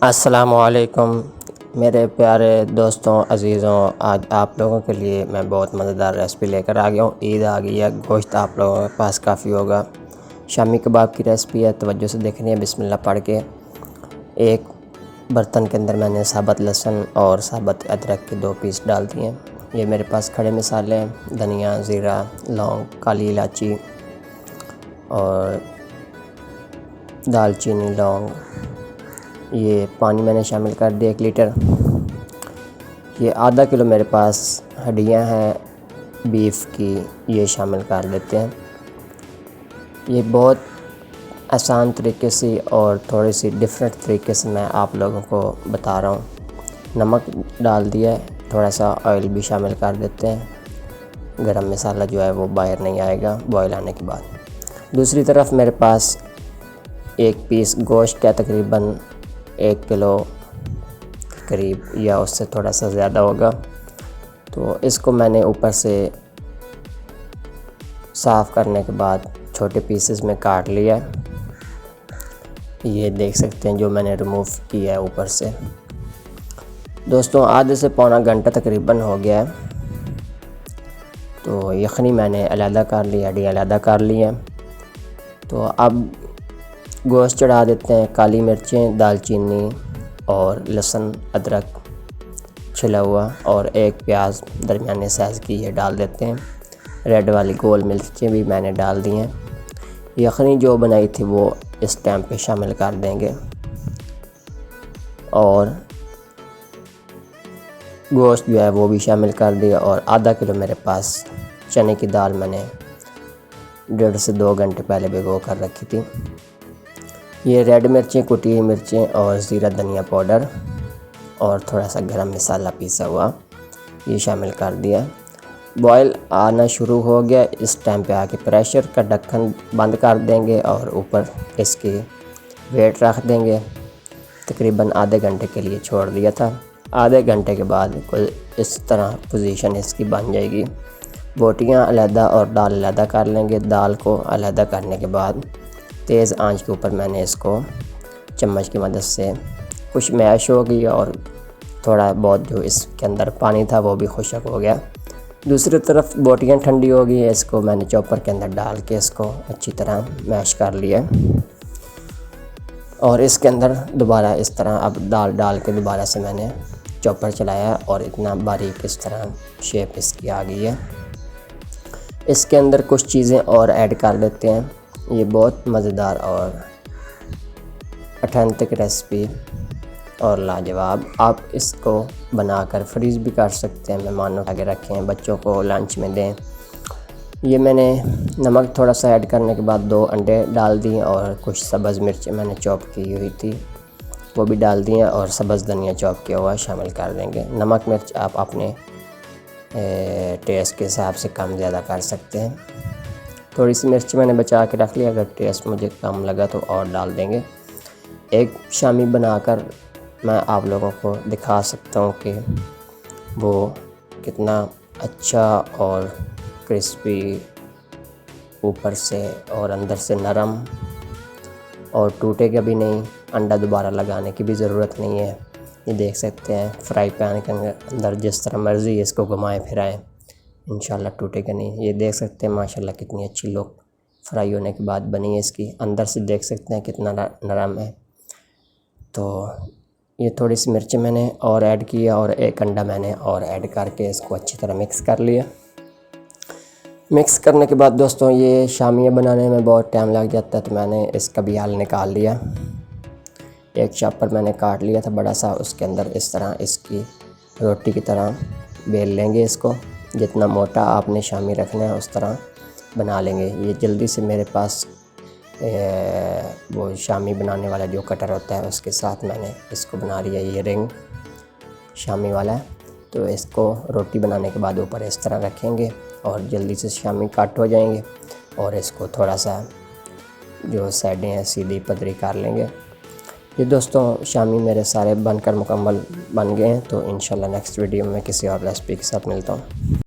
अस्सलामुअलैकुम मेरे प्यारे दोस्तों अज़ीज़ों, आज आप लोगों के लिए मैं बहुत मज़ेदार रेसिपी लेकर आ गया हूँ। ईद आ गई है, गोश्त आप लोगों के पास काफ़ी होगा। शामी कबाब की रेसिपी है, तवज्जो से देखनी है। बिस्मिल्लाह पढ़ के एक बर्तन के अंदर मैंने साबुत लहसुन और साबुत अदरक के 2 पीस डाल दिए हैं। ये मेरे पास खड़े मसाले हैं, धनिया, ज़ीरा, लौंग, काली इलायची और दालचीनी, लौंग। ये पानी मैंने शामिल कर दिया 1 लीटर। ये आधा किलो मेरे पास हड्डियाँ हैं बीफ की, ये शामिल कर देते हैं। ये बहुत आसान तरीके से और थोड़ी सी डिफरेंट तरीके से मैं आप लोगों को बता रहा हूँ। नमक डाल दिया है, थोड़ा सा ऑयल भी शामिल कर देते हैं। गरम मसाला जो है वो बाहर नहीं आएगा बॉयल आने के बाद। दूसरी तरफ मेरे पास 1 पीस गोश्त का तकरीबन 1 किलो करीब या उससे थोड़ा सा ज़्यादा होगा। तो इसको मैंने ऊपर से साफ़ करने के बाद छोटे पीसेस में काट लिया है। ये देख सकते हैं जो मैंने रिमूव किया है ऊपर से। दोस्तों आधे से पौना घंटा तकरीबन हो गया है। तो यखनी मैंने अलहदा कर लिया, हड्डियाँ अलहदा कर ली हैं। तो अब गोश्त चढ़ा देते हैं। काली मिर्चें, दालचीनी और लहसुन, अदरक छिला हुआ और 1 प्याज दरमियाने साइज़ की ये डाल देते हैं। रेड वाली गोल मिर्चें भी मैंने डाल दी हैं। यखनी जो बनाई थी वो इस टाइम पे शामिल कर देंगे और गोश्त जो है वो भी शामिल कर दिया। और आधा किलो मेरे पास चने की दाल मैंने 1.5 से 2 घंटे पहले भिगो कर रखी थी। ये रेड मिर्चें, कुटी हुई मिर्चें और ज़ीरा धनिया पाउडर और थोड़ा सा गरम मसाला पीसा हुआ ये शामिल कर दिया। बॉयल आना शुरू हो गया। इस टाइम पे आके प्रेशर का ढक्कन बंद कर देंगे और ऊपर इसकी वेट रख देंगे। तकरीबन आधे घंटे के लिए छोड़ दिया था। आधे घंटे के बाद कोई इस तरह पोजीशन इसकी बन जाएगी। बोटियाँ अलहदा और दाल अलहदा कर लेंगे। दाल को अलहदा करने के बाद तेज़ आंच के ऊपर मैंने इसको चम्मच की मदद से कुछ मैश हो गई और थोड़ा बहुत जो इसके अंदर पानी था वो भी खुशक हो गया। दूसरी तरफ बोटियाँ ठंडी हो गई है, इसको मैंने चॉपर के अंदर डाल के इसको अच्छी तरह मैश कर लिया और इसके अंदर दोबारा इस तरह अब दाल डाल के दोबारा से मैंने चॉपर चलाया और इतना बारीक इस तरह शेप इसकी आ गई है। इसके अंदर कुछ चीज़ें और ऐड कर देते हैं। ये बहुत मज़ेदार और ऑथेंटिक रेसिपी और लाजवाब। आप इसको बनाकर फ्रीज़ भी कर सकते हैं, मेहमानों के आगे रखें, बच्चों को लंच में दें। ये मैंने नमक थोड़ा सा ऐड करने के बाद 2 अंडे डाल दिए और कुछ सब्ज़ मिर्च मैंने चॉप की हुई थी वो भी डाल दिए और सब्ज़ धनिया चॉप किया हुआ शामिल कर देंगे। नमक मिर्च आप अपने टेस्ट के हिसाब से कम ज़्यादा कर सकते हैं। थोड़ी सी मिर्च मैंने बचा के रख लिया, अगर टेस्ट मुझे कम लगा तो और डाल देंगे। एक शामी बनाकर मैं आप लोगों को दिखा सकता हूँ कि वो कितना अच्छा और क्रिस्पी ऊपर से और अंदर से नरम और टूटेगा भी नहीं। अंडा दोबारा लगाने की भी ज़रूरत नहीं है। ये देख सकते हैं फ्राई पैन के अंदर जिस तरह मर्ज़ी इसको घुमाएं फिराएं, इंशाल्लाह टूटेगा नहीं। ये देख सकते हैं माशाल्लाह कितनी अच्छी लुक फ्राई होने के बाद बनी है इसकी। अंदर से देख सकते हैं कितना नरम है। तो ये थोड़ी सी मिर्ची मैंने और ऐड किया और 1 अंडा मैंने और ऐड करके इसको अच्छी तरह मिक्स कर लिया। मिक्स करने के बाद दोस्तों ये शामियाँ बनाने में बहुत टाइम लग जाता है, तो मैंने इसका भी हाल निकाल लिया। एक चॉपर मैंने काट लिया था बड़ा सा, उसके अंदर इस तरह इसकी रोटी की तरह बेल लेंगे इसको। जितना मोटा आपने शामी रखना है उस तरह बना लेंगे। ये जल्दी से मेरे पास वो शामी बनाने वाला जो कटर होता है उसके साथ मैंने इसको बना लिया। ये रिंग शामी वाला है, तो इसको रोटी बनाने के बाद ऊपर इस तरह रखेंगे और जल्दी से शामी कट हो जाएंगे और इसको थोड़ा सा जो साइडें हैं सीधी पतली कर लेंगे। ये दोस्तों शामी मेरे सारे बनकर मुकम्मल बन गए हैं। तो इंशाल्लाह नेक्स्ट वीडियो में किसी और रेसिपी के साथ मिलता हूँ।